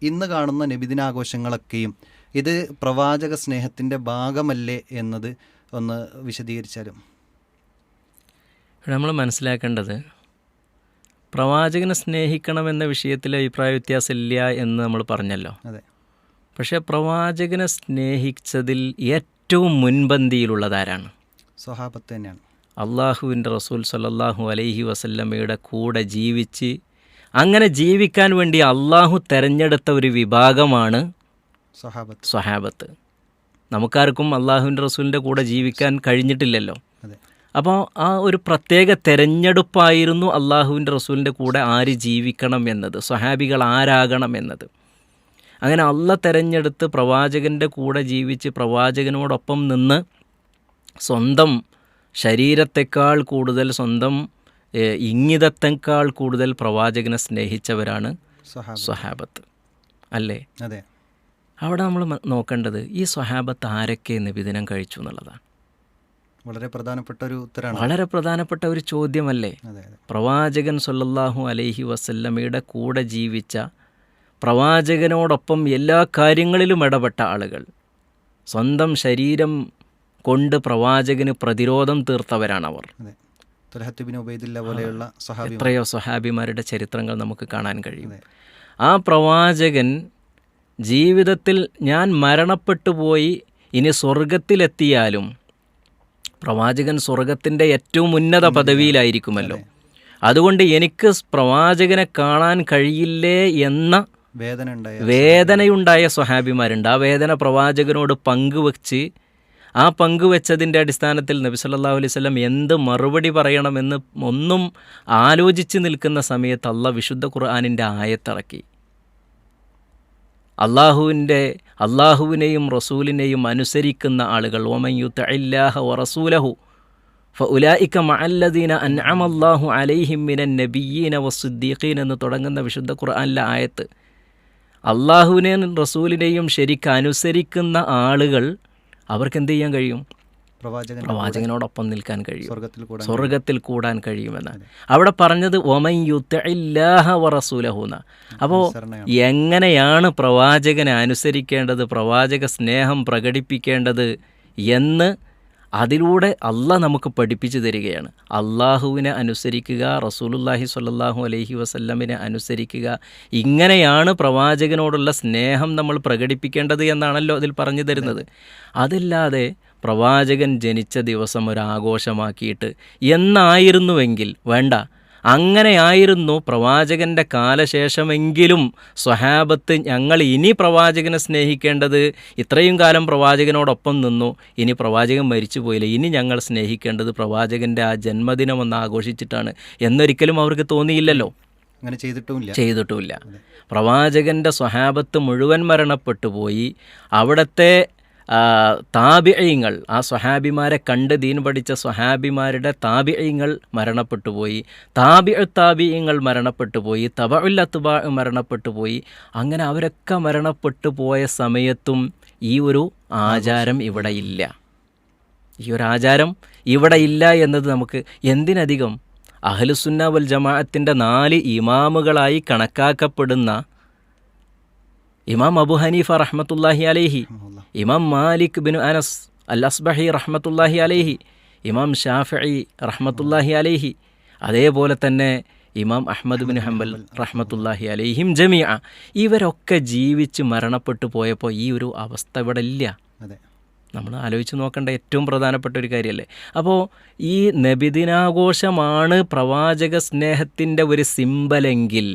ഇന്ന് കാണുന്ന നബിദിനാഘോഷങ്ങളൊക്കെയും ഇത് പ്രവാചക സ്നേഹത്തിൻ്റെ ഭാഗമല്ലേ എന്നത് ഒന്ന് വിശദീകരിച്ചാലും. നമ്മൾ മനസ്സിലാക്കേണ്ടത് പ്രവാചകനെ സ്നേഹിക്കണമെന്ന വിഷയത്തിൽ അഭിപ്രായ വ്യത്യാസമില്ല എന്ന് നമ്മൾ പറഞ്ഞല്ലോ. അതെ. പക്ഷേ പ്രവാചകനെ സ്നേഹിച്ചതിൽ ഏറ്റവും മുൻപന്തിയിലുള്ളതാരാണ്? സ്വഹാബത്ത് തന്നെയാണ്. അള്ളാഹുവിൻ്റെ റസൂൽ സല്ലല്ലാഹു അലൈഹി വസല്ലമയുടെ കൂടെ ജീവിച്ച് അങ്ങനെ ജീവിക്കാൻ വേണ്ടി അള്ളാഹു തെരഞ്ഞെടുത്ത ഒരു വിഭാഗമാണ് സ്വഹാബത്ത്. നമുക്കാർക്കും അള്ളാഹുവിൻ്റെ റസൂലിൻ്റെ കൂടെ ജീവിക്കാൻ കഴിഞ്ഞിട്ടില്ലല്ലോ. അപ്പോൾ ആ ഒരു പ്രത്യേക തെരഞ്ഞെടുപ്പായിരുന്നു അള്ളാഹുവിൻ്റെ റസൂലിൻ്റെ കൂടെ ആര് ജീവിക്കണം എന്നത്, സ്വഹാബികൾ ആരാകണം എന്നത്. അങ്ങനെ അള്ളാഹ് തെരഞ്ഞെടുത്ത് പ്രവാചകൻ്റെ കൂടെ ജീവിച്ച് പ്രവാചകനോടൊപ്പം നിന്ന് സ്വന്തം ശരീരത്തെക്കാൾ കൂടുതൽ, സ്വന്തം ഇംഗിതത്തെക്കാൾ കൂടുതൽ പ്രവാചകനെ സ്നേഹിച്ചവരാണ് സ്വഹാബത്ത്, അല്ലേ? അതെ. അവിടെ നമ്മൾ നോക്കേണ്ടത് ഈ സ്വഹാബത്ത് ആരൊക്കെ നബിദിനം കഴിച്ചു എന്നുള്ളതാണ്. വളരെ പ്രധാനപ്പെട്ട ഒരു ഉത്തരമാണ്, വളരെ പ്രധാനപ്പെട്ട ഒരു ചോദ്യമല്ലേ? പ്രവാചകൻ സല്ലല്ലാഹു അലൈഹി വസല്ലമയുടെ കൂടെ ജീവിച്ച, പ്രവാചകനോടൊപ്പം എല്ലാ കാര്യങ്ങളിലും ഇടപെട്ട ആളുകൾ, സ്വന്തം ശരീരം കൊണ്ട് പ്രവാചകന് പ്രതിരോധം തീർത്തവരാണവർ. എത്രയോ സ്വഹാബിമാരുടെ ചരിത്രങ്ങൾ നമുക്ക് കാണാൻ കഴിയും. ആ പ്രവാചകൻ ജീവിതത്തിൽ ഞാൻ മരണപ്പെട്ടു പോയി ഇനി സ്വർഗത്തിലെത്തിയാലും പ്രവാചകൻ സ്വർഗത്തിൻ്റെ ഏറ്റവും ഉന്നത പദവിയിലായിരിക്കുമല്ലോ, അതുകൊണ്ട് എനിക്ക് പ്രവാചകനെ കാണാൻ കഴിയില്ലേ എന്ന വേദനയുണ്ടായ സ്വഹാബിമാരുണ്ട്. ആ വേദന പ്രവാചകനോട് പങ്കുവെച്ച്, ആ പങ്കുവെച്ചതിൻ്റെ അടിസ്ഥാനത്തിൽ നബി സല്ലല്ലാഹു അലൈഹി വസല്ലം എന്ത് മറുപടി പറയണമെന്ന് ഒന്നും ആലോചിച്ച് നിൽക്കുന്ന സമയത്ത് അള്ളാഹ് വിശുദ്ധ ഖുർആനിൻ്റെ ആയത്തിറക്കി. അള്ളാഹുവിനെയും റസൂലിനെയും അനുസരിക്കുന്ന ആളുകൾ, വമൻ യുതിഇല്ലാഹ വറസൂലഹു ഫഉലൈക മഅല്ലദീന അൻഅമല്ലാഹു അലൈഹിം മിനൻ നബിയ്യീന വസ്സിദ്ദീഖീൻ എന്ന് തുടങ്ങുന്ന വിശുദ്ധ ഖുർആനിലെ ആയത്ത്, അള്ളാഹുവിനെയും റസൂലിനെയും ശരിക്കും അനുസരിക്കുന്ന ആളുകൾ അവർക്ക് എന്ത് ചെയ്യാൻ കഴിയും? പ്രവാചകനോടൊപ്പം നിൽക്കാൻ കഴിയും, സ്വർഗത്തിൽ കൂടാൻ കഴിയുമെന്ന്. അവിടെ പറഞ്ഞത് വമൻ യുതിഇല്ലാഹ വറസൂലഹു എന്ന. അപ്പോൾ എങ്ങനെയാണ് പ്രവാചകനെ അനുസരിക്കേണ്ടത്, പ്രവാചക സ്നേഹം പ്രകടിപ്പിക്കേണ്ടത് എന്ന് അതിലൂടെ അള്ളാഹ് നമുക്ക് പഠിപ്പിച്ചു തരികയാണ്. അള്ളാഹുവിനെ അനുസരിക്കുക, റസൂലുള്ളാഹി സ്വല്ലല്ലാഹു അലൈഹി വസല്ലമിനെ അനുസരിക്കുക, ഇങ്ങനെയാണ് പ്രവാചകനോടുള്ള സ്നേഹം നമ്മൾ പ്രകടിപ്പിക്കേണ്ടത് എന്നാണല്ലോ അതിൽ പറഞ്ഞു തരുന്നത്. അതല്ലാതെ പ്രവാചകൻ ജനിച്ച ദിവസം ഒരാഘോഷമാക്കിയിട്ട് എന്നായിരുന്നുവെങ്കിൽ വേണ്ട. അങ്ങനെയായിരുന്നു പ്രവാചകൻ്റെ കാലശേഷമെങ്കിലും സ്വഹാബത്ത് ഞങ്ങൾ ഇനി പ്രവാചകനെ സ്നേഹിക്കേണ്ടത്, ഇത്രയും കാലം പ്രവാചകനോടൊപ്പം നിന്നു, ഇനി പ്രവാചകൻ മരിച്ചു പോയില്ല, ഇനി ഞങ്ങൾ സ്നേഹിക്കേണ്ടത് പ്രവാചകൻ്റെ ആ ജന്മദിനം ഒന്ന് ആഘോഷിച്ചിട്ടാണ് എന്നൊരിക്കലും അവർക്ക് തോന്നിയില്ലല്ലോ, അങ്ങനെ ചെയ്തിട്ടുമില്ല. പ്രവാചകൻ്റെ സ്വഹാബത്ത് മുഴുവൻ മരണപ്പെട്ടു പോയി. അവിടുത്തെ താബിഈങ്ങൾ, ആ സ്വഹാബിമാരെ കണ്ട് ദീൻ പഠിച്ച സ്വഹാബിമാരുടെ താബിഈങ്ങൾ മരണപ്പെട്ടു പോയി, താബിഈങ്ങൾ മരണപ്പെട്ടു പോയി, തബഉൽ അത്ബാ മരണപ്പെട്ടു പോയി. അങ്ങനെ അവരൊക്കെ മരണപ്പെട്ടു പോയ സമയത്തും ഈ ഒരു ആചാരം ഇവിടെ ഇല്ല. ഈ ഒരു ആചാരം ഇവിടെ ഇല്ല എന്നത് നമുക്ക് എന്തിനധികം അഹ്ലുസുന്ന വൽ ജമാഅത്തിൻ്റെ 4 ഇമാമുകളായി കണക്കാക്കപ്പെടുന്ന ഇമാം അബു ഹനീഫ റഹ്മത്തുള്ളാഹി അലൈഹി, ഇമാം മാലിക് ബിൻ അനസ് അൽ അസ്ബഹി റഹ്മത്തുള്ളാഹി അലൈഹി, ഇമാം ഷാഫിഈ റഹ്മത്തുള്ളാഹി അലൈഹി, അതേപോലെ തന്നെ ഇമാം അഹ്മദ് ബിൻ ഹംബൽ റഹ്മത്തുള്ളാഹി അലൈഹിം ജമീഅ, ഇവരൊക്കെ ജീവിച്ച് മരണപ്പെട്ടു പോയപ്പോൾ ഈ ഒരു അവസ്ഥ ഇവിടെ ഇല്ല. നമ്മൾ ആലോചിച്ച് നോക്കേണ്ട ഏറ്റവും പ്രധാനപ്പെട്ട ഒരു കാര്യമല്ലേ. അപ്പോൾ ഈ നബിദിനാഘോഷമാണ് പ്രവാചക സ്നേഹത്തിൻ്റെ ഒരു സിമ്പലെങ്കിൽ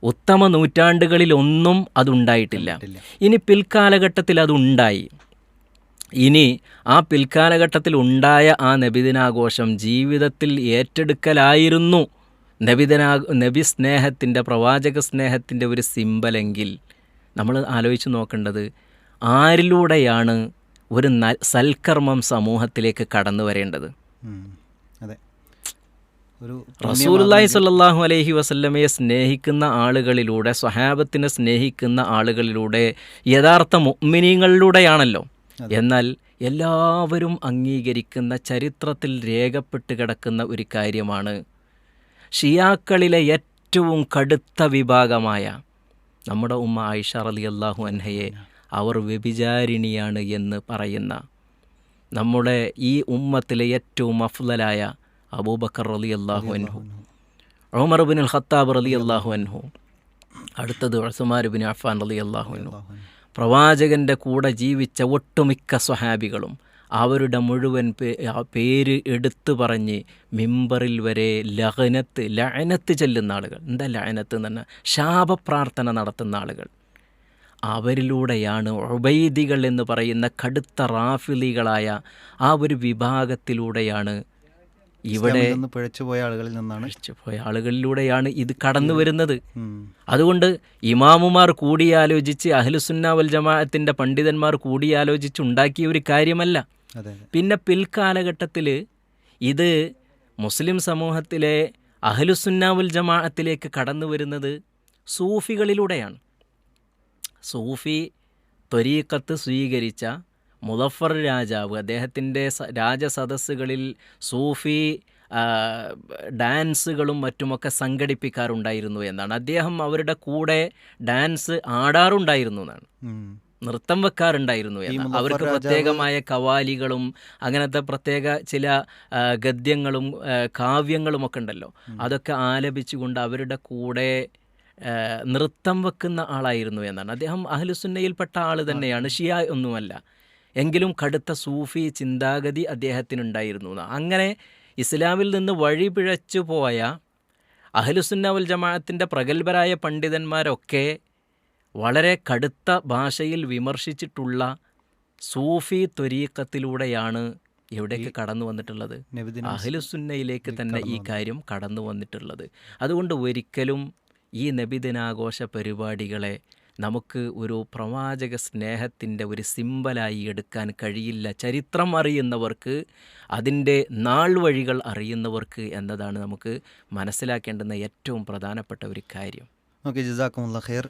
ഉത്തമ നൂറ്റാണ്ടുകളിലൊന്നും അതുണ്ടായിട്ടില്ല. ഇനി പിൽക്കാലഘട്ടത്തിൽ അതുണ്ടായി. ഇനി ആ പിൽക്കാലഘട്ടത്തിൽ ഉണ്ടായ ആ നബിദിനാഘോഷം ജീവിതത്തിൽ ഏറ്റെടുക്കലായിരുന്നു നബി സ്നേഹത്തിൻ്റെ, പ്രവാചക സ്നേഹത്തിൻ്റെ ഒരു സിമ്പലെങ്കിൽ നമ്മൾ ആലോചിച്ച് നോക്കേണ്ടത് ആരിലൂടെയാണ് ഒരു സൽക്കർമ്മം സമൂഹത്തിലേക്ക് കടന്നു വരേണ്ടത്? റസൂലുള്ളാഹി സ്വല്ലല്ലാഹു അലൈഹി വസല്ലമയെ സ്നേഹിക്കുന്ന ആളുകളിലൂടെ, സ്വഹാബത്തിനെ സ്നേഹിക്കുന്ന ആളുകളിലൂടെ, യഥാർത്ഥ മുഅ്മിനീങ്ങളിലൂടെയാണല്ലോ. എന്നാൽ എല്ലാവരും അംഗീകരിക്കുന്ന, ചരിത്രത്തിൽ രേഖപ്പെട്ട് കിടക്കുന്ന ഒരു കാര്യമാണ് ഷിയാക്കളിലെ ഏറ്റവും കടുത്ത വിഭാഗമായ നമ്മുടെ ഉമ്മ ആയിഷ റളിയല്ലാഹു അൻഹയെ അവർ വ്യഭിചാരിണിയാണ് എന്ന് പറയുന്ന നമ്മുടെ ഈ ഉമ്മത്തിലെ ഏറ്റവും അഫ്ളലായ അബൂബക്കർ റളിയല്ലാഹു അൻഹു, ഉമർ ഇബ്നുൽ ഖത്താബ് റളിയല്ലാഹു അൻഹു, അടുത്തത് ഉസ്മാൻ ഇബ്നു അഫ്ഫാൻ റളിയല്ലാഹു അൻഹു, പ്രവാചകൻ്റെ കൂടെ ജീവിച്ച ഒട്ടുമിക്ക സ്വഹാബികളും അവരുടെ മുഴുവൻ പേര് എടുത്തു പറഞ്ഞ് മിമ്പറിൽ വരെ ലഅനത്ത് ചെല്ലുന്ന ആളുകൾ. എന്താ ലഅനത്ത് എന്ന് പറഞ്ഞാൽ ശാപപ്രാർത്ഥന നടത്തുന്ന ആളുകൾ. അവരിലൂടെയാണ് ഉബൈദികൾ എന്ന് പറയുന്ന കടുത്ത റാഫിലികളായ ആ ഒരു വിഭാഗത്തിലൂടെയാണ് ഇവിടെ പിഴച്ചുപോയ ആളുകളിൽ നിന്നാണ് പോയ ആളുകളിലൂടെയാണ് ഇത് കടന്നു വരുന്നത്. അതുകൊണ്ട് ഇമാമുമാർ കൂടിയാലോചിച്ച് അഹ്ലുസുന്ന വൽ ജമാഅത്തിൻ്റെ പണ്ഡിതന്മാർ കൂടിയാലോചിച്ച് ഉണ്ടാക്കിയ ഒരു കാര്യമല്ല. പിന്നെ പിൽക്കാലഘട്ടത്തിൽ ഇത് മുസ്ലിം സമൂഹത്തിലെ അഹ്ലുസുന്ന വൽ ജമാഅത്തിലേക്ക് കടന്നു വരുന്നത് സൂഫികളിലൂടെയാണ്. സൂഫി ത്വരീഖത്ത് സ്വീകരിച്ച മുദഫർ രാജാവ് അദ്ദേഹത്തിൻ്റെ രാജസദസ്സുകളിൽ സൂഫി ഡാൻസുകളും മറ്റുമൊക്കെ സംഘടിപ്പിക്കാറുണ്ടായിരുന്നു എന്നാണ്. അദ്ദേഹം അവരുടെ കൂടെ ഡാൻസ് ആടാറുണ്ടായിരുന്നു എന്നാണ്, നൃത്തം വെക്കാറുണ്ടായിരുന്നു എന്നാണ്. അവർക്ക് പ്രത്യേകമായ കവാലികളും അങ്ങനത്തെ പ്രത്യേക ചില ഗദ്യങ്ങളും കാവ്യങ്ങളുമൊക്കെ ഉണ്ടല്ലോ, അതൊക്കെ ആലപിച്ചുകൊണ്ട് അവരുടെ കൂടെ നൃത്തം വെക്കുന്ന ആളായിരുന്നു എന്നാണ്. അദ്ദേഹം അഹ്ലുസുന്നയിൽപ്പെട്ട ആൾ തന്നെയാണ്, ഷിയ ഒന്നുമല്ല, എങ്കിലും കടുത്ത സൂഫി ചിന്താഗതി അദ്ദേഹത്തിനുണ്ടായിരുന്നു. അങ്ങനെ ഇസ്ലാമിൽ നിന്ന് വഴി പിഴച്ചു പോയ അഹ്ലുസുന്ന വൽ ജമാഅത്തിൻ്റെ പ്രഗത്ഭരായ പണ്ഡിതന്മാരൊക്കെ വളരെ കടുത്ത ഭാഷയിൽ വിമർശിച്ചിട്ടുള്ള സൂഫി ത്വരീഖത്തിലൂടെയാണ് എവിടേക്ക് കടന്നു വന്നിട്ടുള്ളത്, അഹ്ലുസുന്നയിലേക്ക് തന്നെ ഈ കാര്യം കടന്നു വന്നിട്ടുള്ളത്. അതുകൊണ്ട് ഒരിക്കലും ഈ നബിദിനാഘോഷ പരിപാടികളെ നമുക്ക് ഒരു പ്രവാചക സ്നേഹത്തിൻ്റെ ഒരു സിമ്പലായി എടുക്കാൻ കഴിയില്ല. ചരിത്രം അറിയുന്നവർക്ക്, അതിൻ്റെ നാൾ വഴികൾ അറിയുന്നവർക്ക് എന്നതാണ് നമുക്ക് മനസ്സിലാക്കേണ്ടുന്ന ഏറ്റവും പ്രധാനപ്പെട്ട ഒരു കാര്യം. ഓക്കെ, ജസാക്കുമുല്ലാഹ് ഖൈർ.